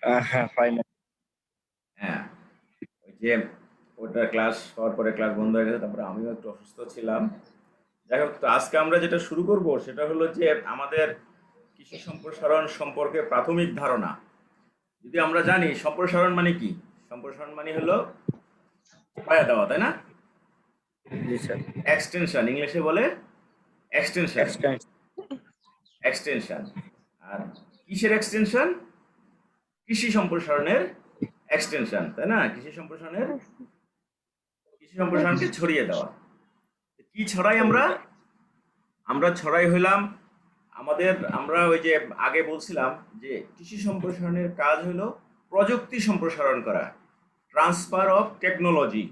হ্যাঁ, ফাইনাল। হ্যাঁ, ওই যে ওটা ক্লাস হওয়ার পরে ক্লাস বন্ধ হয়ে গেছে, তারপরে আমিও একটু অসুস্থ ছিলাম। যাই হোক, তো আজকে আমরা যেটা শুরু করব সেটা হলো যে আমাদের কৃষি সম্প্রসারণ সম্পর্কে প্রাথমিক ধারণা। যদি আমরা জানি সম্প্রসারণ মানে কি, সম্প্রসারণ মানে হলো পায়া দেওয়া, তাই না? জি স্যার। এক্সটেনশন, ইংলিশে বলে এক্সটেনশন। এক্সটেন্স। এক্সটেনশন। আর কিসের এক্সটেনশন? কৃষি সম্প্রসারণের এক্সটেনশন, তাই না? কৃষি সম্প্রসারণকে ছড়িয়ে দেওয়া। কি ছড়াই আমরা? আমরা ছড়াই হইলাম আমরা ওই যে আগে বলছিলাম যে কৃষি সম্প্রসারণের কাজ হলো প্রযুক্তি সম্প্রসারণ করা, ট্রান্সফার অফ টেকনোলজি।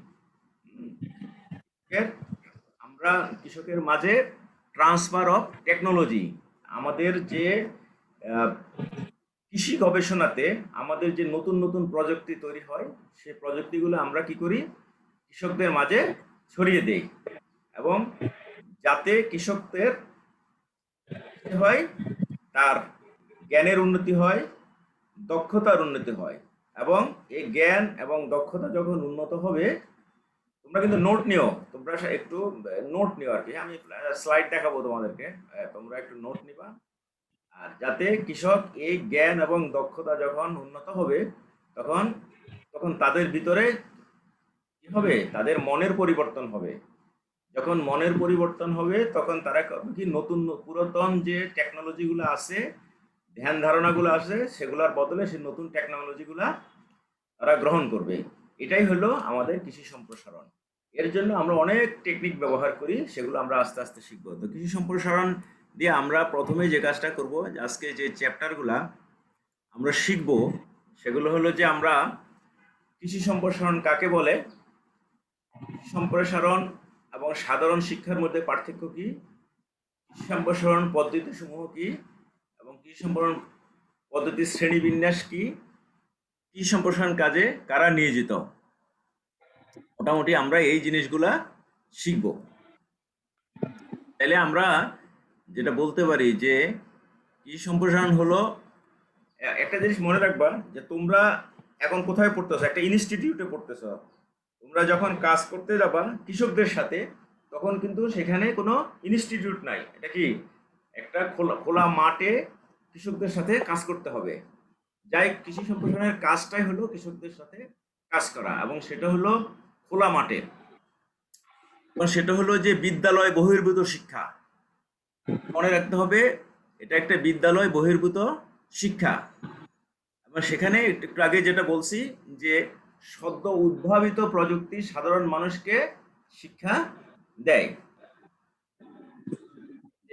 আমরা কৃষকের মাঝে ট্রান্সফার অফ টেকনোলজি, আমাদের যে আহ, কৃষি গবেষণাতে আমাদের যে নতুন নতুন প্রযুক্তি তৈরি হয়, সেই প্রযুক্তিগুলো আমরা কি করি, কৃষকদের মাঝে ছড়িয়ে দেই, এবং যাতে কৃষকদের কি হয়, তার জ্ঞানের উন্নতি হয়, দক্ষতার উন্নতি হয়। এবং এই জ্ঞান এবং দক্ষতা যখন উন্নত হবে, তোমরা কিন্তু নোট নিও, তোমরা একটু নোট নিও আর কি। আমি স্লাইড দেখাবো তোমাদেরকে, তোমরা একটু নোট নিবা। আর যাতে কৃষক এই জ্ঞান এবং দক্ষতা যখন উন্নত হবে, তখন তখন তাদের ভিতরে কি হবে, তাদের মনের পরিবর্তন হবে। যখন মনের পরিবর্তন হবে, তখন তারা কি নতুন পুরাতন যে টেকনোলজিগুলো আছে, ধ্যান ধারণাগুলো আছে, সেগুলোর বদলে সে নতুন টেকনোলজিগুলা তারা গ্রহণ করবে। এটাই হলো আমাদের কৃষি সম্প্রসারণ। এর জন্য আমরা অনেক টেকনিক ব্যবহার করি, সেগুলো আমরা আস্তে আস্তে শিখবো। তো কৃষি সম্প্রসারণ দিয়ে আমরা প্রথমে যে কাজটা করব, আজকে যে চ্যাপ্টারগুলা আমরা শিখব, সেগুলো হলো যে আমরা কৃষি সম্প্রসারণ কাকে বলে, সম্প্রসারণ এবং সাধারণ শিক্ষার মধ্যে পার্থক্য কি, কৃষি সম্প্রসারণ পদ্ধতি সমূহ কি, এবং কৃষি সম্প্রসারণ পদ্ধতির শ্রেণীবিন্যাস কি, কৃষি সম্প্রসারণ কাজে কারা নিয়োজিত, মোটামুটি আমরা এই জিনিসগুলা শিখব। তাহলে আমরা যেটা বলতে পারি যে কৃষি সম্প্রসারণ হলো, একটা জিনিস মনে রাখবা যে তোমরা এখন কোথায় পড়তেছো, একটা ইনস্টিটিউটে পড়তেছো। তোমরা যখন কাজ করতে যাবা কৃষকদের সাথে, তখন কিন্তু সেখানে কোনো ইনস্টিটিউট নাই, এটা কি একটা খোলা খোলা মাঠে কৃষকদের সাথে কাজ করতে হবে। যাই কৃষি সম্প্রসারণের কাজটাই হলো কৃষকদের সাথে কাজ করা, এবং সেটা হলো খোলা মাঠে, এবং সেটা হলো যে বিদ্যালয় বহির্ভূত শিক্ষা। মনে রাখতে হবে, এটা একটা বিদ্যালয় বহির্ভূত শিক্ষা। এবং সেখানে একটু আগে যেটা বলছি যে সদ্য উদ্ভাবিত প্রযুক্তি সাধারণ মানুষকে শিক্ষা দেয়।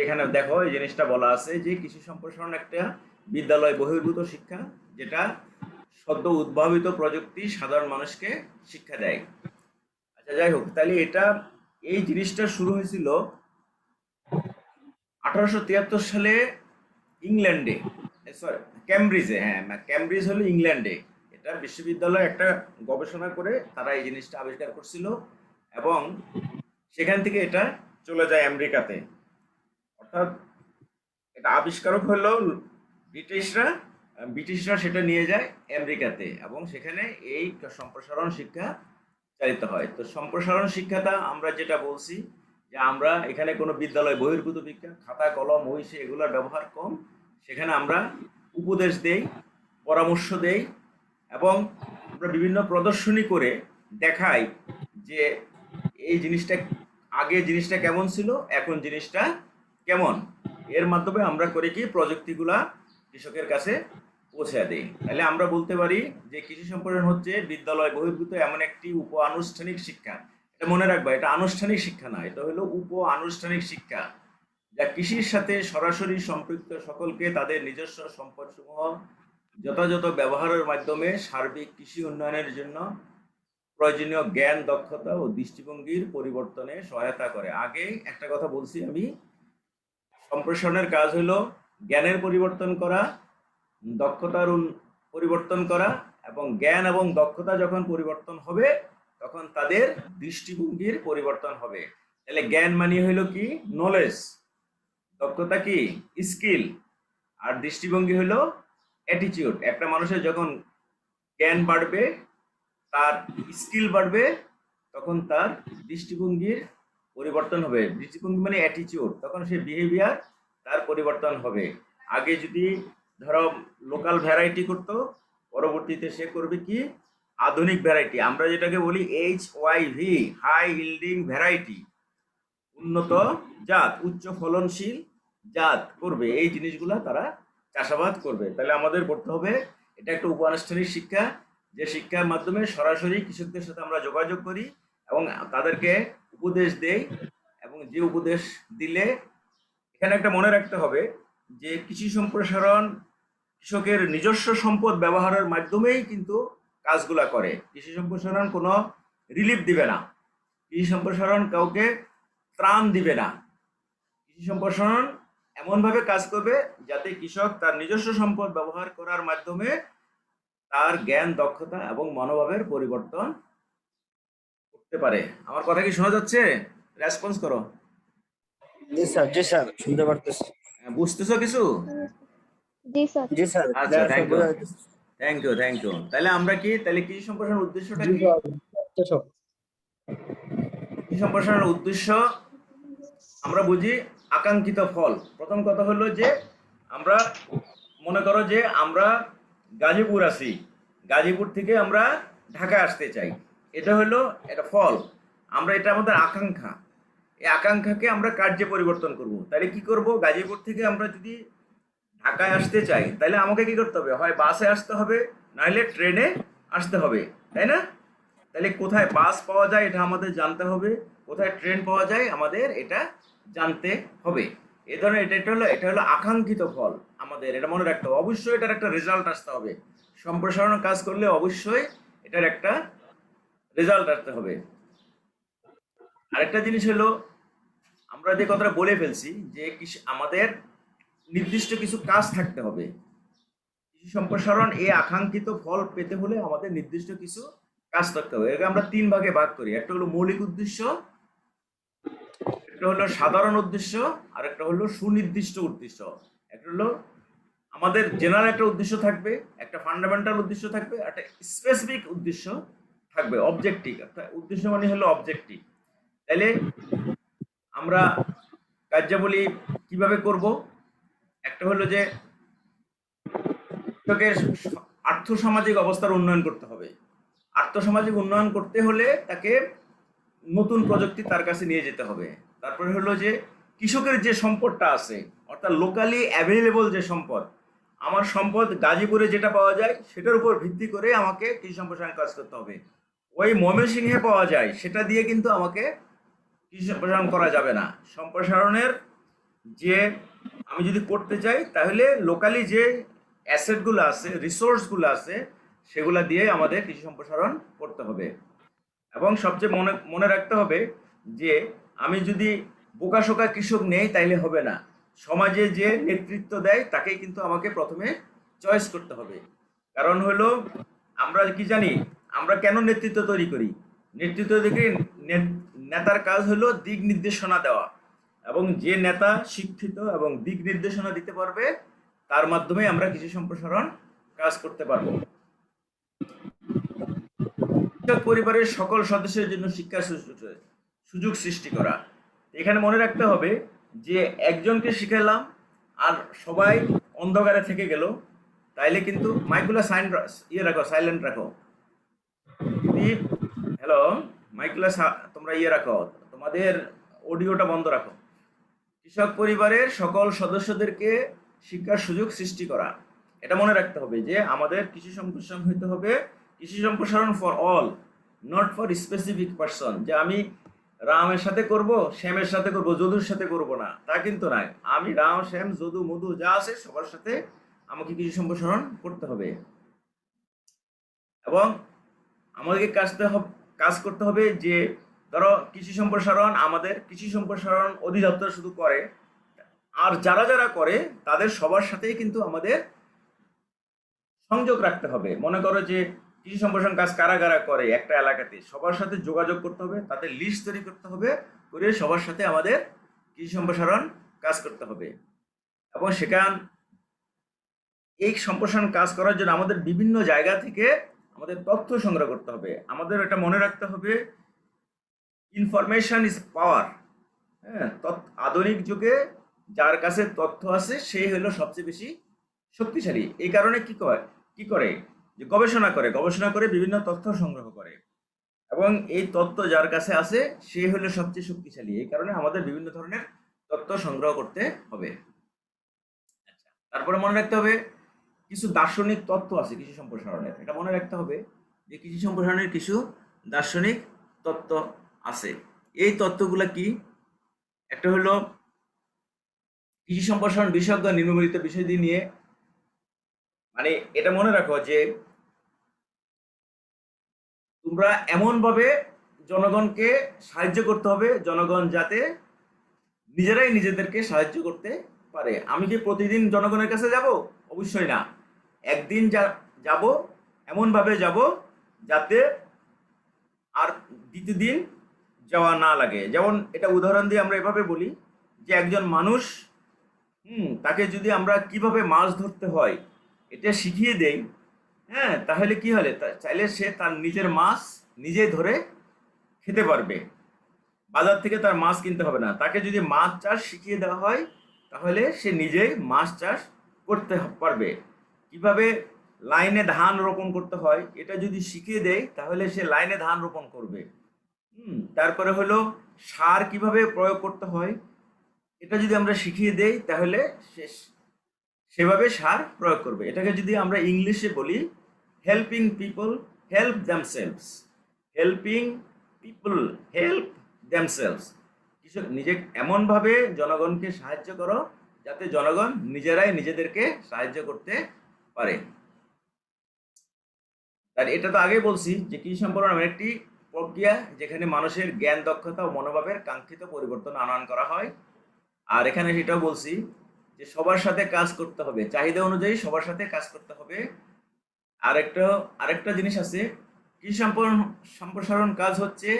এখানে দেখো এই জিনিসটা বলা আছে যে কৃষি সম্প্রসারণ একটা বিদ্যালয় বহির্ভূত শিক্ষা, যেটা সদ্য উদ্ভাবিত প্রযুক্তি সাধারণ মানুষকে শিক্ষা দেয়। আচ্ছা, যাই হোক, তাহলে এই জিনিসটা শুরু হয়েছিল 1873 সালে ইংল্যান্ডে, সরি ক্যামব্রিজে। হ্যাঁ, ক্যামব্রিজ হলো ইংল্যান্ডে। এটা বিশ্ববিদ্যালয়ে একটা গবেষণা করে তারা এই জিনিসটা আবিষ্কার করছিল, এবং সেখান থেকে এটা চলে যায় আমেরিকাতে। অর্থাৎ এটা আবিষ্কারক হলো ব্রিটিশরা, ব্রিটিশরা সেটা নিয়ে যায় আমেরিকাতে, এবং সেখানে এই সম্প্রসারণ শিক্ষা চালিত হয়। তো সম্প্রসারণ শিক্ষাটা আমরা যেটা বলছি যে আমরা এখানে কোনো বিদ্যালয় বহির্ভূত শিক্ষা, খাতা কলম সে এগুলোর ব্যবহার কম। সেখানে আমরা উপদেশ দেই, পরামর্শ দেই, এবং আমরা বিভিন্ন প্রদর্শনী করে দেখাই যে এই জিনিসটা, আগে জিনিসটা কেমন ছিল, এখন জিনিসটা কেমন। এর মাধ্যমে আমরা করি কি, প্রযুক্তিগুলা কৃষকের কাছে পৌঁছে দেই। তাহলে আমরা বলতে পারি যে কৃষি সম্প্রসারণ হচ্ছে বিদ্যালয় বহির্ভূত এমন একটি উপ আনুষ্ঠানিক শিক্ষা। এটা মনে রাখবা, এটা আনুষ্ঠানিক শিক্ষা না, এটা হলো উপ আনুষ্ঠানিক শিক্ষা, যা কৃষির সাথে সরাসরি সম্পৃক্ত সকলকে তাদের নিজস্ব সম্পদসমূহ যথাযথ ব্যবহারের মাধ্যমে সার্বিক কৃষি উন্নয়নের জন্য প্রয়োজনীয় জ্ঞান, দক্ষতা ও দৃষ্টিভঙ্গির পরিবর্তনে সহায়তা করে। আগে একটা কথা বলছি আমি, সম্প্রসারণের কাজ হলো জ্ঞানের পরিবর্তন করা, দক্ষতার পরিবর্তন করা, এবং জ্ঞান এবং দক্ষতা যখন পরিবর্তন হবে, তখন তাদের দৃষ্টিভঙ্গির পরিবর্তন হবে। তাহলে জ্ঞান মানে হইল কি, নলেজ, দক্ষতা কি, স্কিল, আর দৃষ্টিভঙ্গি হলো অ্যাটিটিউড, একটা মানুষের যখন জ্ঞান বাড়বে, তার স্কিল বাড়বে, তখন তার দৃষ্টিভঙ্গির পরিবর্তন হবে। দৃষ্টিভঙ্গি মানে অ্যাটিটিউড, তখন সে বিহেভিয়ার তার পরিবর্তন হবে। আগে যদি ধরো লোকাল ভ্যারাইটি করতো, পরবর্তীতে সে করবে কি আধুনিক ভ্যারাইটি, আমরা যেটাকে বলি HYV, হাই ইল্ডিং ভ্যারাইটি, উন্নত জাত, উচ্চ ফলনশীল জাত করবে। এই জিনিসগুলা তারা চাষাবাদ করবে। তাহলে আমাদের করতে হবে, এটা একটা উপানুষ্ঠানিক শিক্ষা, যে শিক্ষার মাধ্যমে সরাসরি কৃষকদের সাথে আমরা যোগাযোগ করি এবং তাদেরকে উপদেশ দেই। এবং যে উপদেশ দিলে, এখানে একটা মনে রাখতে হবে যে কৃষি সম্প্রসারণ কৃষকের নিজস্ব সম্পদ ব্যবহারের মাধ্যমেই কিন্তু কাজগুলা করে। কৃষি সম্প্রসারণ কোনো রিলিফ দিবে না, কৃষি সম্প্রসারণ কাউকে ত্রাণ দিবে না। কৃষি সম্প্রসারণ এমনভাবে কাজ করবে যাতে কৃষক তার নিজস্ব সম্পদ ব্যবহার করার মাধ্যমে তার জ্ঞান, দক্ষতা এবং মনোভাবের পরিবর্তন করতে পারে। আমার কথা কি শোনা যাচ্ছে? রেসপন্স করো। জি স্যার শুনতে পারতেছি। বুঝতেছো কিছু? জি স্যার। জি স্যার আচ্ছা, ক্লিয়ার স্যার, থ্যাংক ইউ, বোঝা যাইতেছে। Thank you, thank you. তাহলে আমরা কি, তাহলে কৃষি সম্প্রসারণের উদ্দেশ্যটা জি কি? স্যার, সব কৃষি সম্প্রসারণের উদ্দেশ্য আমরা বুঝি আকাঙ্ক্ষিত ফল। প্রথম কথা হলো যে আমরা মনে করো যে আমরা গাজীপুর আছি, গাজীপুর থেকে আমরা ঢাকা আসতে চাই, এটা হলো এটা ফল। আমরা, এটা আমাদের আকাঙ্ক্ষা, এই আকাঙ্ক্ষাকে আমরা কার্যে পরিবর্তন করব। তাহলে কি করব, গাজীপুর থেকে আমরা যদি ঢাকায় আসতে চাই, তাহলে আমাকে কি করতে হবে, হয় বাসে আসতে হবে, নাহলে ট্রেনে আসতে হবে, তাই না? তাহলে কোথায় বাস পাওয়া যায় এটা আমাদের জানতে হবে, কোথায় ট্রেন পাওয়া যায় আমাদের এটা জানতে হবে। এ ধরনের এটা হলো আকাঙ্ক্ষিত ফল। আমাদের এটা মনে রাখতে হবে, অবশ্যই এটার একটা রেজাল্ট আসতে হবে। সম্প্রসারণ কাজ করলে অবশ্যই এটার একটা রেজাল্ট আসতে হবে। আরেকটা জিনিস হলো, আমরা যে কথাটা বলে ফেলছি যে আমাদের নির্দিষ্ট কিছু কাজ থাকতে হবে। কৃষি সম্প্রসারণ এই আকাঙ্ক্ষিত ফল পেতে হলে আমাদের নির্দিষ্ট কিছু কাজ থাকতে হবে। এটাকে আমরা 3 ভাগে ভাগ করি। একটা হলো মৌলিক উদ্দেশ্য, একটা হলো সাধারণ উদ্দেশ্য, আর একটা হলো সুনির্দিষ্ট উদ্দেশ্য। একটা হলো আমাদের জেনারেল একটা উদ্দেশ্য থাকবে, একটা ফান্ডামেন্টাল উদ্দেশ্য থাকবে, একটা স্পেসিফিক উদ্দেশ্য থাকবে, অবজেক্টিভ। উদ্দেশ্য মানে হলো অবজেক্টিভ। তাইলে আমরা কার্যাবলী কিভাবে করব? একটা হলো যে কৃষকের আর্থসামাজিক অবস্থার উন্নয়ন করতে হবে। আর্থসামাজিক উন্নয়ন করতে হলে তাকে নতুন প্রযুক্তি তার কাছে নিয়ে যেতে হবে। তারপরে হলো যে কৃষকের যে সম্পদটা আছে, অর্থাৎ লোকালি অ্যাভেলেবল যে সম্পদ, আমার সম্পদ গাজীপুরে যেটা পাওয়া যায় সেটার উপর ভিত্তি করে আমাকে কৃষি সম্প্রসারণ কাজ করতে হবে। ওই ময়মনসিংহে পাওয়া যায় সেটা দিয়ে কিন্তু আমাকে কৃষি সম্প্রসারণ করা যাবে না। সম্প্রসারণের যে আমি যদি করতে চাই, তাহলে লোকালি যে অ্যাসেটগুলো আছে, রিসোর্সগুলো আছে, সেগুলো দিয়ে আমাদের কৃষি সম্প্রসারণ করতে হবে। এবং সবচেয়ে মনে মনে রাখতে হবে যে আমি যদি বোকাশোকা কৃষক নেই তাইলে হবে না। সমাজে যে নেতৃত্ব দেয় তাকেই কিন্তু আমাকে প্রথমে চয়েস করতে হবে। কারণ হলো, আমরা কি জানি, আমরা কেন নেতৃত্ব তৈরি করি? নেতৃত্ব থেকে নেতার কাজ হলো দিক নির্দেশনা দেওয়া, এবং যে নেতা শিক্ষিত এবং দিক নির্দেশনা দিতে পারবে, তার মাধ্যমে আমরা কৃষি সম্প্রসারণ কাজ করতে পারবো। কৃষক পরিবারের সকল সদস্যের জন্য শিক্ষার সুযোগ সৃষ্টি করা। এখানে মনে রাখতে হবে যে একজনকে শিখালাম আর সবাই অন্ধকারে থেকে গেল, তাইলে কিন্তু মাইকগুলো রাখো, সাইলেন্ট রাখো। হ্যালো, মাইকগুলো তোমরা রাখো, তোমাদের অডিওটা বন্ধ রাখো। কৃষক পরিবারের সকল সদস্যদেরকে শিক্ষার সুযোগ সৃষ্টি করা, এটা মনে রাখতে হবে যে আমাদের কৃষি সম্প্রসারণ হইতে হবে কৃষি সম্প্রসারণ for all, not for specific person. যে আমি রামের সাথে করব, শ্যামের সাথে করব, যদুর সাথে করব না, তা কিন্তু নাই। আমি রাম, শ্যাম, যদু, মধু যা আছে সবার সাথে আমাকে কৃষি সম্প্রসারণ করতে হবে। এবং আমাদেরকে কাজ করতে হবে যে, ধরো কৃষি সম্প্রসারণ, আমাদের কৃষি সম্প্রসারণ অধিদপ্তর শুধু করে, আর যারা যারা করে তাদের সবার সাথেই কিন্তু আমাদের সংযোগ রাখতে হবে। মনে করো যে কৃষি সম্প্রসারণ কাজ কারা কারা করে একটা এলাকাতে, সবার সাথে যোগাযোগ করতে হবে, তাদের লিস্ট তৈরি করতে হবে, করে সবার সাথে আমাদের কৃষি সম্প্রসারণ কাজ করতে হবে। এবং এই সম্প্রসারণ কাজ করার জন্য আমাদের বিভিন্ন জায়গা থেকে আমাদের তথ্য সংগ্রহ করতে হবে। আমাদের এটা মনে রাখতে হবে, ইনফরমেশন ইজ পাওয়ার। হ্যাঁ, আধুনিক যুগে যার কাছে তথ্য আছে সেই হলো সবচেয়ে বেশি শক্তিশালী। এই কারণে কি করে যে গবেষণা করে বিভিন্ন তথ্য সংগ্রহ করে, এবং এই তথ্য যার কাছে আছে সে হলো সবচেয়ে শক্তিশালী। এই কারণে আমাদের বিভিন্ন ধরনের তথ্য সংগ্রহ করতে হবে। আচ্ছা, তারপরে মনে রাখতে হবে কিছু দার্শনিক তত্ত্ব আছে কৃষি সম্প্রসারণের। এটা মনে রাখতে হবে যে কৃষি সম্প্রসারণের কিছু দার্শনিক তত্ত্ব আছে। এই তত্ত্বগুলো কি? একটা হলো কৃষি সম্প্রসারণ বিশেষজ্ঞ নিম্নলিখিত বিষয়টি নিয়ে, মানে এটা মনে রাখো যে তোমরা এমনভাবে জনগণকে সাহায্য করতে হবে, জনগণ যাতে নিজেরাই নিজেদেরকে সাহায্য করতে পারে। আমি কি প্রতিদিন জনগণের কাছে যাব? অবশ্যই না। একদিন যাব, এমনভাবে যাব যাতে আর দ্বিতীয় দিন যাওয়া না লাগে। যেমন এটা উদাহরণ দিয়ে আমরা এভাবে বলি যে একজন মানুষ, তাকে যদি আমরা কিভাবে মাছ ধরতে হয় এটা শিখিয়ে দেই, হ্যাঁ, তাহলে কি হলে চাইলে সে তার নিজের মাছ নিজেই ধরে খেতে পারবে, বাজার থেকে তার মাছ কিনতে হবে না। তাকে যদি মাছ চাষ শিখিয়ে দেওয়া হয় তাহলে সে নিজেই মাছ চাষ করতে পারবে। কিভাবে লাইনে ধান রোপণ করতে হয় এটা যদি শিখিয়ে দেয় তাহলে সে লাইনে ধান রোপণ করবে। তারপরে হলো সার কিভাবে প্রয়োগ করতে হয় এটা যদি আমরা শিখিয়ে দেই তাহলে সে সেভাবে সার প্রয়োগ করবে। এটাকে যদি আমরা ইংলিশে বলি, helping people help themselves. Helping people help themselves. নিজে এমনভাবে জনগণকে সাহায্য করো যাতে জনগণ নিজেরাই নিজেদেরকে সাহায্য করতে পারে। আর এটা তো আগে বলছি যে কৃষি সম্প্রসারণ এমন একটি প্রক্রিয়া যেখানে মানুষের জ্ঞান, দক্ষতা ও মনোভাবের কাঙ্ক্ষিত পরিবর্তন আনয়ন করা হয়। আর এখানে সেটাও বলছি যে সবার সাথে কাজ করতে হবে, চাহিদা অনুযায়ী সবার সাথে কাজ করতে হবে। আরেকটা জিনিস আছে, কৃষি সম্প্রসারণ কাজ হচ্ছে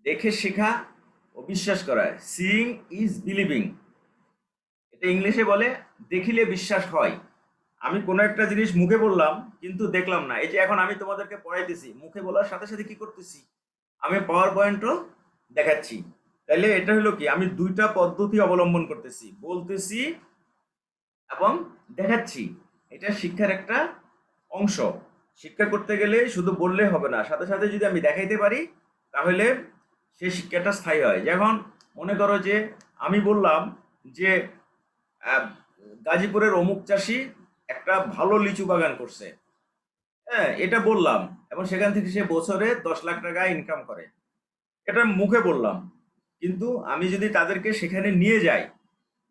দেখে শেখা ও বিশ্বাস করা। Seeing is believing. এটা ইংলিশে বলে দেখিলে বিশ্বাস হয়। আমি কোনো একটা জিনিস মুখে বললাম কিন্তু দেখলাম না। এই যে এখন আমি তোমাদেরকে পড়াইতেছি, মুখে বলার সাথে সাথে কি করতেছি, আমি পাওয়ার পয়েন্টও দেখাচ্ছি। তাহলে এটা হলো কি, আমি দুইটা পদ্ধতি অবলম্বন করতেছি, বলতেছি এবং দেখাচ্ছি। এটা শিক্ষার একটা অংশ। শিক্ষা করতে গেলে শুধু বললে হবে না, সাথে সাথে যদি আমি দেখাইতে পারি তাহলে সেই শিক্ষাটা স্থায়ী হয়। যেমন মনে করো যে আমি বললাম যে গাজীপুরের অমুক চাষি একটা ভালো লিচু বাগান করছে, হ্যাঁ, এটা বললাম, এবং সেখান থেকে সে বছরে 10 লাখ টাকা ইনকাম করে। এটা মুখে বললাম, কিন্তু আমি যদি তাদেরকে সেখানে নিয়ে যাই,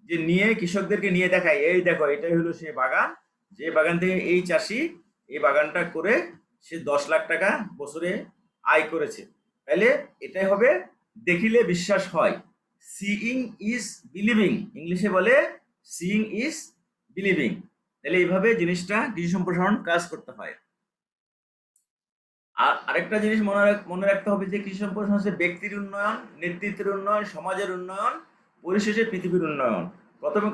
যে নিয়ে কৃষকদেরকে নিয়ে দেখাই, এই দেখো এটাই হলো সে বাগান, যে বাগান থেকে এই চাষি এই বাগানটা করে সে 10 লাখ টাকা বছরে আয় করেছে, তাহলে এটাই হবে দেখিলে বিশ্বাস হয়। সিইং ইজ বিলিভিং, ইংলিশে বলে সিইং ইজ বিলিভিং। তাহলে এইভাবে জিনিসটা কৃষি সম্প্রসারণ কাজ করতে হয়। আর আরেকটা জিনিস মনে রাখতে হবে যে কৃষি সম্প্রসারণ হচ্ছে ব্যক্তির উন্নয়ন, নেতৃত্বের উন্নয়ন, সমাজের উন্নয়ন, পরিশেষে পৃথিবীর উন্নয়ন। প্রথমে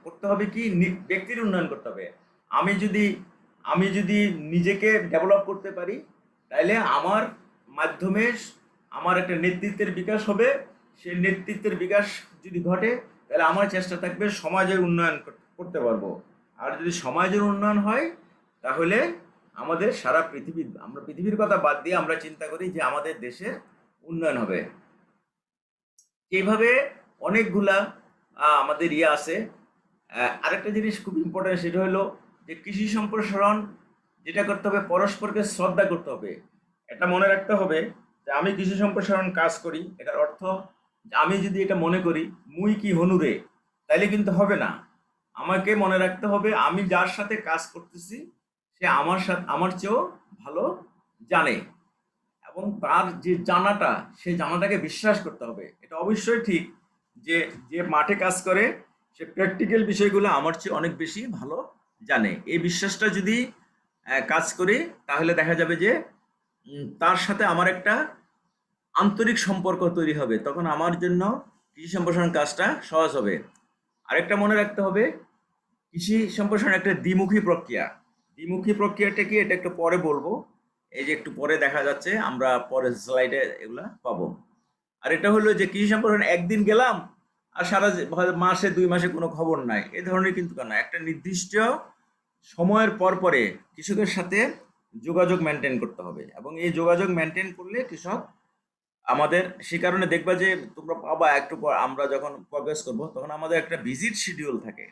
করতে হবে কি, ব্যক্তির উন্নয়ন করতে হবে। আমি যদি নিজেকে ডেভেলপ করতে পারি তাহলে আমার মাধ্যমে আমার একটা নেতৃত্বের বিকাশ হবে। সেই নেতৃত্বের বিকাশ যদি ঘটে তাহলে আমার চেষ্টা থাকবে সমাজের উন্নয়ন করতে পারবো। আর যদি সমাজের উন্নয়ন হয় তাহলে আমাদের সারা আমরা পৃথিবীর কথা বাদ দিয়ে আমরা চিন্তা করি যে আমাদের দেশের উন্নয়ন হবে। এইভাবে অনেকগুলা আমাদের আছে। আরেকটা জিনিস খুব ইম্পর্টেন্ট, সেটা হলো যে কৃষি সম্প্রসারণ যেটা করতে হবে, পরস্পরকে শ্রদ্ধা করতে হবে। এটা মনে রাখতে হবে যে আমি কৃষি সম্প্রসারণ কাজ করি, এটার অর্থ আমি যদি এটা মনে করি মুই কি হনুরে, তাইলে কিন্তু হবে না। আমাকে মনে রাখতে হবে আমি যার সাথে কাজ করতেছি সে আমার চেয়েও ভালো জানে, এবং তার যে জানাটা, সেই জানাটাকে বিশ্বাস করতে হবে। এটা অবশ্যই ঠিক যে যে মাঠে কাজ করে সে প্র্যাকটিক্যাল বিষয়গুলো আমার চেয়ে অনেক বেশি ভালো জানে। এই বিশ্বাসটা যদি কাজ করি তাহলে দেখা যাবে যে তার সাথে আমার একটা আন্তরিক সম্পর্ক তৈরি হবে, তখন আমার জন্য কৃষি সম্প্রসারণ কাজটা সহজ হবে। আরেকটা মনে রাখতে হবে কৃষি সম্প্রসারণ একটা দ্বিমুখী প্রক্রিয়া। দ্বিমুখী প্রক্রিয়াটা কি এটা একটু পরে বলবো। এই যে একটু পরে দেখা যাচ্ছে, আমরা পরের স্লাইডে এগুলা পাবো। আর এটা হলো যে কৃষি সম্প্রসারণ একদিন গেলাম আর মাসে 2 মাসে কোনো খবর নাই, এই ধরনের কিন্তু না। একটা নির্দিষ্ট সময়ের পর পরে কৃষকের সাথে যোগাযোগ মেনটেন করতে হবে, এবং এই যোগাযোগ মেনটেন করলে কৃষক আমাদের সে কারণে দেখবা যে তোমরা পাবা একটু পর আমরা যখন প্রগ্রেস করব তখন আমাদের একটা ভিজিট শিডিউল থাকে।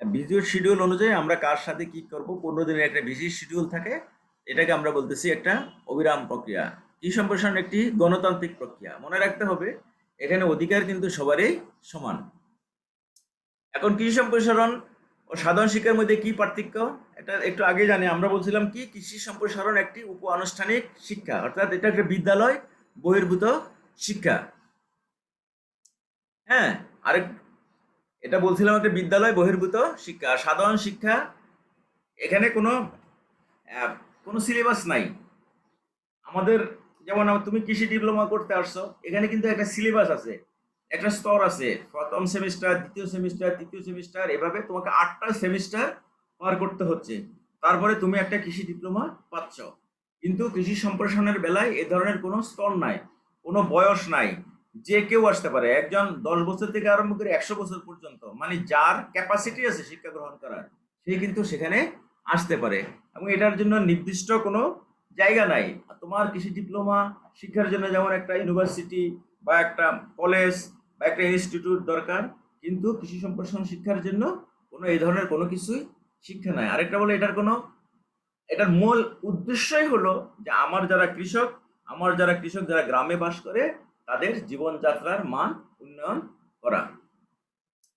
ভিজিট শিডিউল অনুযায়ী আমরা কার সাথে কি করব, 15 দিনের একটা ভিজিট শিডিউল থাকে। এটাকে আমরা বলতেছি একটা অবিরাম প্রক্রিয়া। কৃষি সম্প্রসারণ একটি গণতান্ত্রিক প্রক্রিয়া, মনে রাখতে হবে এখানে অধিকার কিন্তু সবারই সমান। এখন কৃষি সম্প্রসারণ ও সাধারণ শিক্ষার মধ্যে কি পার্থক্য, এটা একটু আগে জানি। আমরা বলছিলাম কি কৃষি সম্প্রসারণ একটি উপ আনুষ্ঠানিক শিক্ষা, অর্থাৎ এটা একটা বিদ্যালয় বহির্ভূত শিক্ষা। হ্যাঁ, আরেক এটা বলছিলাম একটা বিদ্যালয় বহির্ভূত শিক্ষা। আর সাধারণ শিক্ষা এখানে কোনো সিলেবাস নাই। আমাদের যেমন তুমি কৃষি ডিপ্লোমা করতে আসছো, এখানে কিন্তু একটা সিলেবাস আছে, একটা স্তর আছে, প্রথম সেমিস্টার, দ্বিতীয় সেমিস্টার, তৃতীয় সেমিস্টার, এভাবে তোমাকে 8টা সেমিস্টার পার করতে হচ্ছে, তারপরে তুমি একটা কৃষি ডিপ্লোমা পাচ্ছ। কিন্তু কৃষি সম্প্রসারণের বেলায় এ ধরনের কোনো স্তর নাই, কোনো বয়স নাই, যে কেউ আসতে পারে। একজন 10 বছর থেকে আরম্ভ করে 100 বছর পর্যন্ত, মানে যার ক্যাপাসিটি আছে শিক্ষা গ্রহণ করার, সে কিন্তু সেখানে আসতে পারে। এবং এটার জন্য নির্দিষ্ট কোনো জায়গা নাই। তোমার কৃষি ডিপ্লোমা শিক্ষার জন্য যেমন একটা ইউনিভার্সিটি বা একটা কলেজ বা একটা ইনস্টিটিউট দরকার, কিন্তু কৃষি সম্প্রসারণ শিক্ষার জন্য কোনো এই ধরনের কোনো কিছুই শিক্ষা নাই। আরেকটা বলে এটার মূল উদ্দেশ্যই হলো যে আমার যারা কৃষক যারা গ্রামে বাস করে তাদের জীবনযাত্রার মান উন্নয়ন করা।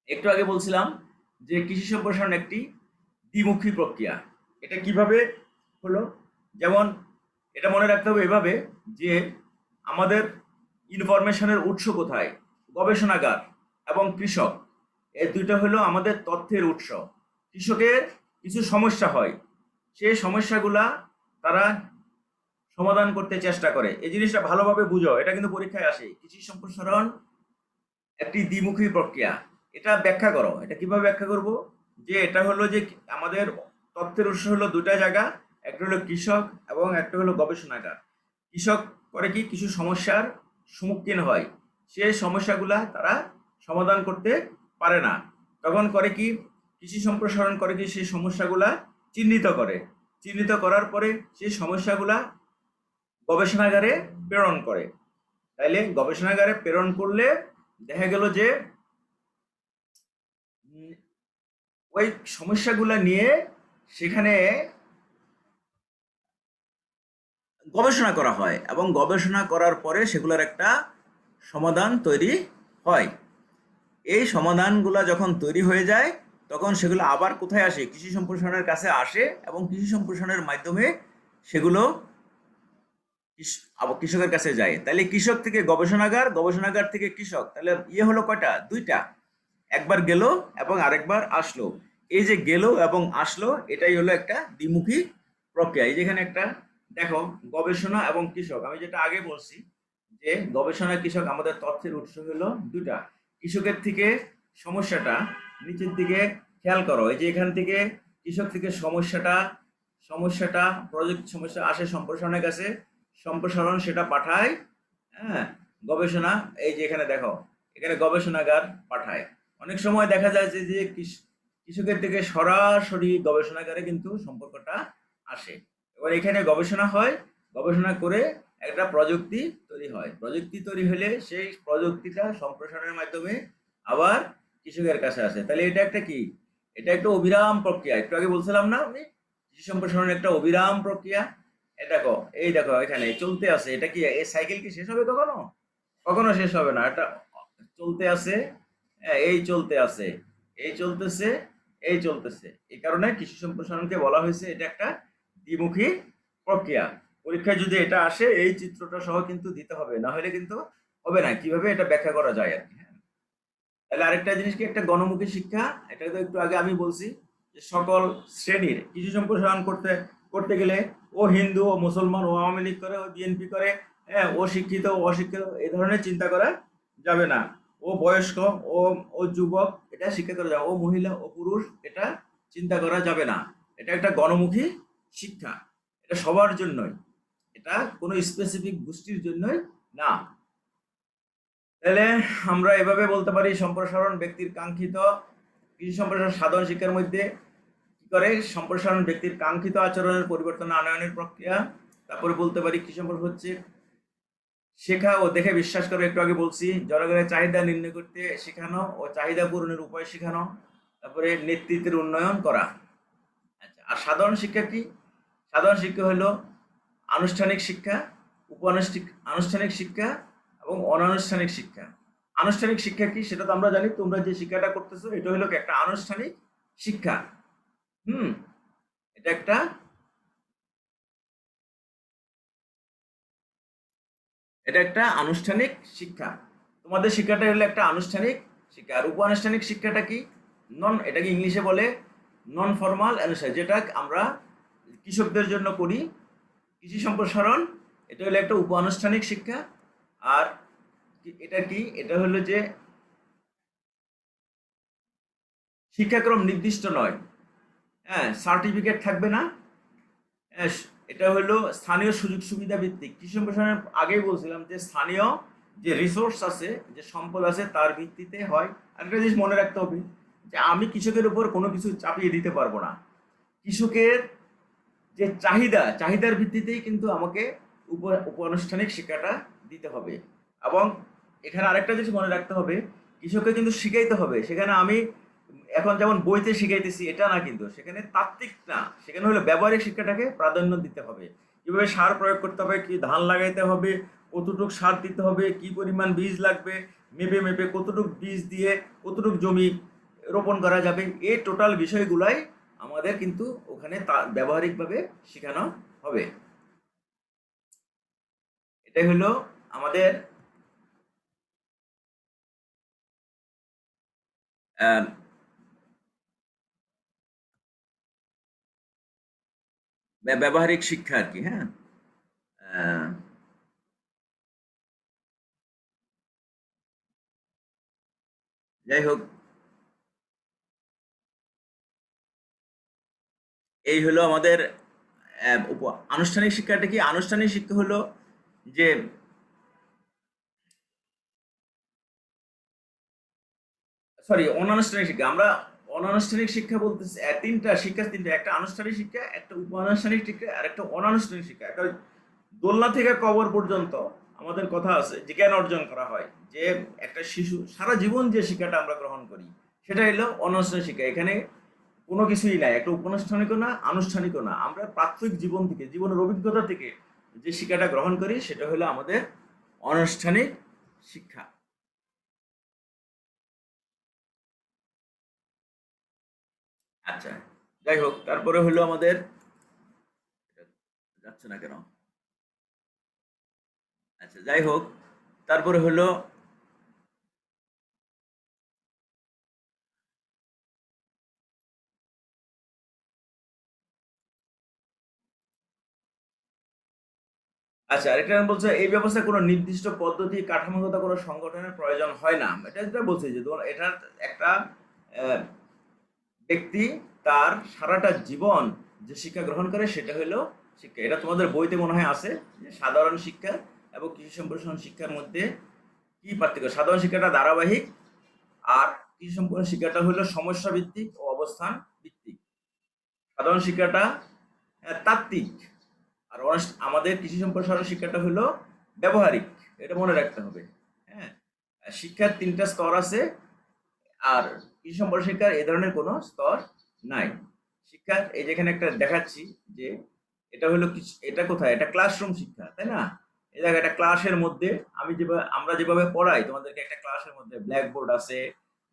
একটু আগে বলছিলাম যে কৃষি সম্প্রসারণ একটি দ্বিমুখী প্রক্রিয়া। এটা কিভাবে হলো, যেমন এটা মনে রাখতে হবে এভাবে যে আমাদের ইনফরমেশনের উৎস কোথায়, গবেষণাগার এবং কৃষক, এই দুইটা হলো আমাদের তথ্যের উৎস। কৃষকের কিছু সমস্যা হয়, সেই সমস্যাগুলা তারা সমাধান করতে চেষ্টা করে। এই জিনিসটা ভালোভাবে বুঝো, এটা কিন্তু পরীক্ষায় আসে। কৃষি সম্প্রসারণ একটি দ্বিমুখী প্রক্রিয়া, এটা ব্যাখ্যা করো। এটা কিভাবে ব্যাখ্যা করব, যে এটা হলো যে আমাদের তথ্যের উৎস হলো দুটা জায়গা, একটা হলো কৃষক এবং একটা হলো গবেষণাগার। কৃষক করে কি কিছু সমস্যার সম্মুখীন হয়, সেই সমস্যাগুলা তারা সমাধান করতে পারে না, তখন করে কি কৃষি সম্প্রসারণ করে কি সেই সমস্যাগুলা চিহ্নিত করার পরে সেই সমস্যাগুলা গবেষণাগারে প্রেরণ করে। তাইলে গবেষণাগারে প্রেরণ করলে দেখা গেল যে ওই সমস্যাগুলা নিয়ে সেখানে গবেষণা করা হয়, এবং গবেষণা করার পরে সেগুলোর একটা সমাধান তৈরি হয়। এই সমাধানগুলা যখন তৈরি হয়ে যায় তখন সেগুলো আবার কোথায় আসে, কৃষি সম্প্রসারণের কাছে আসে, এবং কৃষি সম্প্রসারণের মাধ্যমে সেগুলো কৃষকের কাছে যায়। তাহলে কৃষক থেকে গবেষণাগার, গবেষণাগার থেকে কৃষক, তাহলে হলো কয়টা, দুইটা। একবার গেল এবং আরেকবার আসলো। এই যে গেল এবং আসলো, এটাই হলো একটা দ্বিমুখী প্রক্রিয়া। এই যেখানে একটা দেখো, গবেষণা এবং কৃষক, আমি যেটা আগে বলছি যে গবেষণা কৃষক আমাদের তথ্যের উৎস হলো দুটা। কৃষকের থেকে সমস্যাটা নিচের দিকে খেয়াল করো, এই যে এখান থেকে কৃষক থেকে সমস্যাটা প্রজেক্ট সমস্যা আসে সম্প্রসারণের কাছে, সম্প্রসারণ সেটা পাঠায়, হ্যাঁ, গবেষণা, এই যে এখানে দেখো এখানে গবেষণাগার পাঠায়। অনেক সময় দেখা যায় যে কৃষকের থেকে সরাসরি গবেষণাগারে কিন্তু সম্পর্কটা আসে। এবার এখানে গবেষণা হয়, গবেষণা করে একটা প্রযুক্তি তৈরি হয়, প্রযুক্তি তৈরি হলে সেই প্রযুক্তিটা সম্প্রসারণের মাধ্যমে আবার কৃষকের কাছে আসে। তাহলে এটা একটা কি, এটা একটা অবিরাম প্রক্রিয়া। একটু আগে বলছিলাম না আমি, কৃষি সম্প্রসারণ একটা অবিরাম প্রক্রিয়া। এই দেখো এখানে চলতে আছে। এটা কি এই সাইকেল কি শেষ হবে কখনো? কখনো শেষ হবে না। এটা চলতে আছে, এই চলতে আছে, এই চলতেছে, এই চলতেছে। এই কারণে কৃষি সম্প্রসারণকে বলা হয়েছে এটা একটা দ্বিমুখী প্রক্রিয়া। পরীক্ষায় যদি এটা আসে এই চিত্রটা সহ কিন্তু দিতে হবে, না হলে কিন্তু হবে না। কিভাবে এটা ব্যাখ্যা করা যায় আর কি। তাহলে আরেকটা জিনিস কি, একটা গণমুখী শিক্ষা। এটা তো একটু আগে আমি বলছি যে সকল শ্রেণীর কৃষি সম্প্রসারণ করতে গেলে ও হিন্দু, ও মুসলমান, ও আওয়ামী লীগ করে, ও বিএনপি করে, হ্যাঁ, ও শিক্ষিত, ও অশিক্ষিত, এই ধরনের চিন্তা করা যাবে না। ও ও বয়স্ক, ও ও যুবক, এটা শিক্ষা করা যাবে, ও মহিলা, ও পুরুষ, এটা চিন্তা করা যাবে না। এটা একটা গণমুখী শিক্ষা, এটা সবার জন্যই, এটা কোনো স্পেসিফিক গোষ্ঠীর জন্যই না। তাহলে আমরা এভাবে বলতে পারি সম্প্রসারণ ব্যক্তির কাঙ্ক্ষিত কৃষি সম্প্রসারণ সাধারণ শিক্ষার মধ্যে কি করে সম্প্রসারণ ব্যক্তির কাঙ্ক্ষিত আচরণের পরিবর্তন আনয়নের প্রক্রিয়া। তারপরে বলতে পারি কৃষি সম্প্রসারণ হচ্ছে শেখা ও দেখে বিশ্বাস করে, একটু আগে বলছি, জনগণের চাহিদা নির্ণয় করতে শেখানো ও চাহিদা পূরণের উপায় শেখানো। তারপরে নেতৃত্বের উন্নয়ন করা। আচ্ছা, আর সাধারণ শিক্ষা কি? সাধারণ শিক্ষা হলো আনুষ্ঠানিক শিক্ষা, আনুষ্ঠানিক শিক্ষা এবং অনানুষ্ঠানিক শিক্ষা। আনুষ্ঠানিক শিক্ষা কি সেটা তো আমরা জানি, তোমরা যে শিক্ষাটা করতেছো এটা হলো একটা আনুষ্ঠানিক শিক্ষা। হুম, এটা একটা আনুষ্ঠানিক শিক্ষা। তোমাদের শিক্ষাটা হলো একটা আনুষ্ঠানিক শিক্ষা। আর উপ-আনুষ্ঠানিক শিক্ষাটা কি? এটাকে ইংলিশে বলে নন ফর্মাল এডুকেশন, যেটা আমরা কৃষকদের জন্য করি। কৃষি সম্প্রসারণ এটা হলো একটা উপ-আনুষ্ঠানিক শিক্ষা। আর এটা কি? এটা হলো যে শিক্ষাক্রম নির্দিষ্ট নয়, হ্যাঁ, সার্টিফিকেট থাকবে না। হ্যাঁ, এটা হলো স্থানীয় সুযোগ সুবিধা ভিত্তিক। কৃষি সম্প্রসারণের আগেই বলছিলাম যে স্থানীয় যে রিসোর্স আছে, যে সম্পদ আছে, তার ভিত্তিতে হয়। আরেকটা জিনিস মনে রাখতে হবে যে আমি কৃষকের উপর কোনো কিছু চাপিয়ে দিতে পারবো না। কৃষকের যে চাহিদার ভিত্তিতেই কিন্তু আমাকে উপ-আনুষ্ঠানিক শিক্ষাটা দিতে হবে। এবং এখানে আরেকটা জিনিস মনে রাখতে হবে, কৃষককে কিন্তু শিখাইতে হবে। সেখানে আমি এখন যেমন বইতে শিখাইতেছি এটা না, কিন্তু সেখানে তাত্ত্বিক না, সেখানে হলো ব্যবহারিক শিক্ষাটাকে প্রাধান্য দিতে হবে। কিভাবে সার প্রয়োগ করতে হবে, কি ধান লাগাইতে হবে, কতটুক সার দিতে হবে, কি পরিমাণ বীজ লাগবে, মেপে কতটুক বীজ দিয়ে কতটুক জমি রোপণ করা যাবে, এই টোটাল বিষয়গুলাই আমাদের কিন্তু ওখানে ব্যবহারিকভাবে শেখানো হবে। এটাই হলো আমাদের ব্যবহারিক শিক্ষা আর কি। হ্যাঁ, যাই হোক, এই হলো আমাদের আনুষ্ঠানিক শিক্ষাটা কি? আনুষ্ঠানিক শিক্ষা হলো যে অনানুষ্ঠানিক শিক্ষা। আমরা অনানুষ্ঠানিক শিক্ষা বলতেছি তিনটা শিক্ষা, একটা আনুষ্ঠানিক শিক্ষা, একটা উপ-আনুষ্ঠানিক শিক্ষা, আর একটা অনানুষ্ঠানিক শিক্ষা। একটা দোলনা থেকে কবর পর্যন্ত আমাদের কথা আছে যে জ্ঞান অর্জন করা হয়, যে একটা শিশু সারা জীবন যে শিক্ষাটা আমরা গ্রহণ করি সেটা হলো অনানুষ্ঠানিক শিক্ষা। এখানে কোনো কিছুই নাই, একটা উপ-আনুষ্ঠানিকও না, আনুষ্ঠানিকও না। আমরা প্রাথমিক জীবন থেকে, জীবনের অভিজ্ঞতা থেকে যে শিক্ষাটা গ্রহণ করি সেটা হলো আমাদের অনানুষ্ঠানিক শিক্ষা। আচ্ছা, যাই হোক, তারপরে হলো আমাদের যাচ্ছে না কেন? আচ্ছা, যাই হোক, তারপরে হলো আচ্ছা, আরেকটা বলছে এই ব্যবস্থায় কোনো নির্দিষ্ট পদ্ধতি কাঠামোগত কোনো সংগঠনের প্রয়োজন হয় না। এটা যেটা বলছে যে এটার একটা ব্যক্তি তার সারাটা জীবন যে শিক্ষা গ্রহণ করে সেটা হলো শিক্ষা। এটা তোমাদের বইতে মনে হয় আছে যে সাধারণ শিক্ষা এবং কৃষি সম্প্রসারণ শিক্ষার মধ্যে কি পার্থক্য। সাধারণ শিক্ষাটা ধারাবাহিক, আর কৃষি সম্প্রসারণ শিক্ষাটা হলো সমস্যা ভিত্তিক ও অবস্থান ভিত্তিক। সাধারণ শিক্ষাটা তাত্ত্বিক, আর আমাদের কৃষি সম্প্রসারণ শিক্ষাটা হলো ব্যবহারিক। এটা মনে রাখতে হবে। হ্যাঁ, শিক্ষার তিনটা স্তর আছে, আর কৃষি সম্প্রসারণ শিক্ষার এ ধরনের কোনো স্তর নাই। শিক্ষার এই যেখানে একটা দেখাচ্ছি যে এটা হলো এটা কোথায়, এটা ক্লাসরুম শিক্ষা, তাই না? এই জায়গায় একটা ক্লাসের মধ্যে আমরা যেভাবে পড়াই তোমাদেরকে, একটা ক্লাসের মধ্যে ব্ল্যাকবোর্ড আছে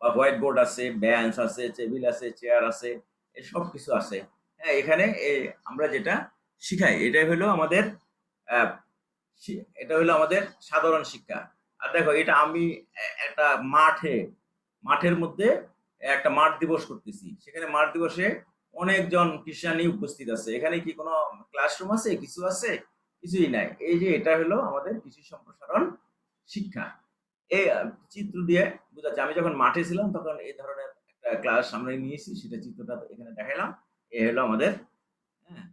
বা হোয়াইট বোর্ড আছে, বেঞ্চ আছে, টেবিল আছে, চেয়ার আছে, এই সব কিছু আছে। হ্যাঁ, এখানে আমরা যেটা শিখাই এটাই হলো আমাদের আহ, এটা হলো আমাদের সাধারণ শিক্ষা। আর দেখো, এটা আমি একটা মাঠের মধ্যে একটা মাঠ দিবস করতেছি। সেখানে মাঠ দিবসে অনেকজন খ্রিস্টানই উপস্থিত আছে। এখানে কি কোনো ক্লাসরুম আছে? কিছু আছে? কিছুই নাই। এই যে এটা হলো আমাদের কৃষি সম্প্রসারণ শিক্ষা। এই চিত্র দিয়ে বোঝাচ্ছে। আমি যখন মাঠে ছিলাম তখন এই ধরনের একটা ক্লাস আমরা নিয়েছি, সেটা চিত্রটা এখানে দেখাইলাম। এই হলো আমাদের, হ্যাঁ।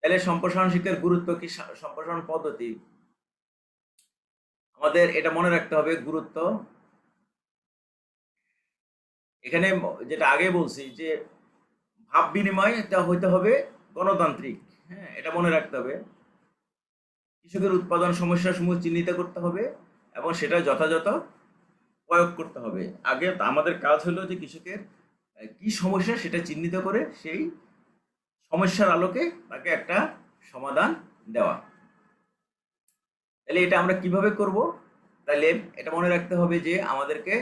তাহলে সম্প্রসারণ শিক্ষার গুরুত্ব কি, সম্প্রসারণ পদ্ধতি আমাদের এটা মনে রাখতে হবে গুরুত্ব। এখানে যেটা আগে বলছি যে ভাব বিনিময় এটা হইতে হবে গণতান্ত্রিক, হ্যাঁ, এটা মনে রাখতে হবে। কৃষকের উৎপাদন সমস্যা সমূহ চিহ্নিত করতে হবে এবং সেটা যথাযথ প্রয়োগ করতে হবে। আগে আমাদের কাজ হলো যে কৃষকের কি সমস্যা সেটা চিহ্নিত করে সেই সমস্যার আলোকে তাকে একটা সমাধান দেওয়া। তাহলে এটা আমরা কিভাবে করব? তাহলে এটা মনে রাখতে হবে যে আমাদেরকে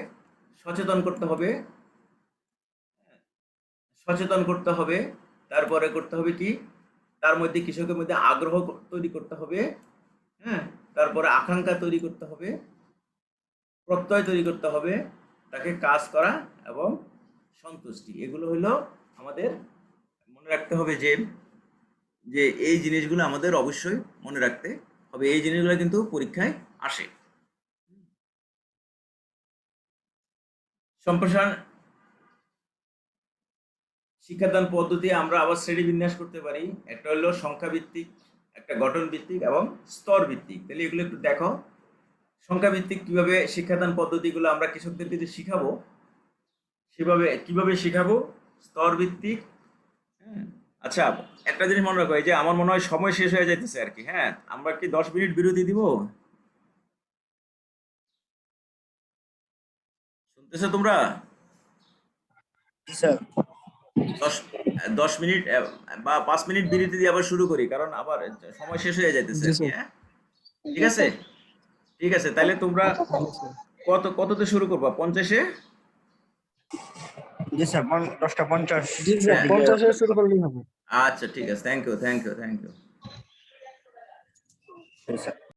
সচেতন করতে হবে, সচেতন করতে হবে। তারপরে করতে হবে কি, তার মধ্যে কৃষকের মধ্যে আগ্রহ তৈরি করতে হবে, হ্যাঁ। তারপরে আকাঙ্ক্ষা তৈরি করতে হবে, প্রত্যয় তৈরি করতে হবে, তাকে কাজ করা এবং সন্তুষ্টি, এগুলো হলো আমাদের মনে রাখতে হবে যে যে এই জিনিসগুলো আমাদের অবশ্যই মনে রাখতে হবে। এই জিনিসগুলো কিন্তু পরীক্ষায় আসে। সম্প্রসারণ শিক্ষাদান পদ্ধতি আমরা আবার শ্রেণী বিন্যাস করতে পারি। একটা হলো সংখ্যা ভিত্তিক, একটা গঠন ভিত্তিক এবং স্তর ভিত্তিক। তাহলে এগুলো একটু দেখো। সংখ্যা ভিত্তিক কিভাবে শিক্ষাদান পদ্ধতিগুলো আমরা কৃষকদেরকে যে শিখাবো সেভাবে কিভাবে শিখাবো, স্তর ভিত্তিক, হ্যাঁ। আচ্ছা, একটা জিনিস মনে রাখো, এই যে আমার মনে হয় সময় শেষ হয়ে যাইতেছে আর কি, হ্যাঁ। আমরা কি 10 মিনিট বিরতি দিব? শুনতেছো তোমরা? জি স্যার। 10 10 মিনিট বা 5 মিনিট বিরতি দিয়ে আবার শুরু করি, কারণ আবার সময় শেষ হয়ে যাইতেছে আর কি, হ্যাঁ। ঠিক জি আছে, স্যার। ঠিক আছে। তাহলে তোমরা আচ্ছা স্যার। কততে শুরু করবা? 50-এ? জি স্যার, 10টা 50 জি স্যার, হ্যাঁ, দিকে। 50-এ শুরু করলেই হবে। আচ্ছা ঠিক আছে, thank you, thank you, thank you. জি স্যার।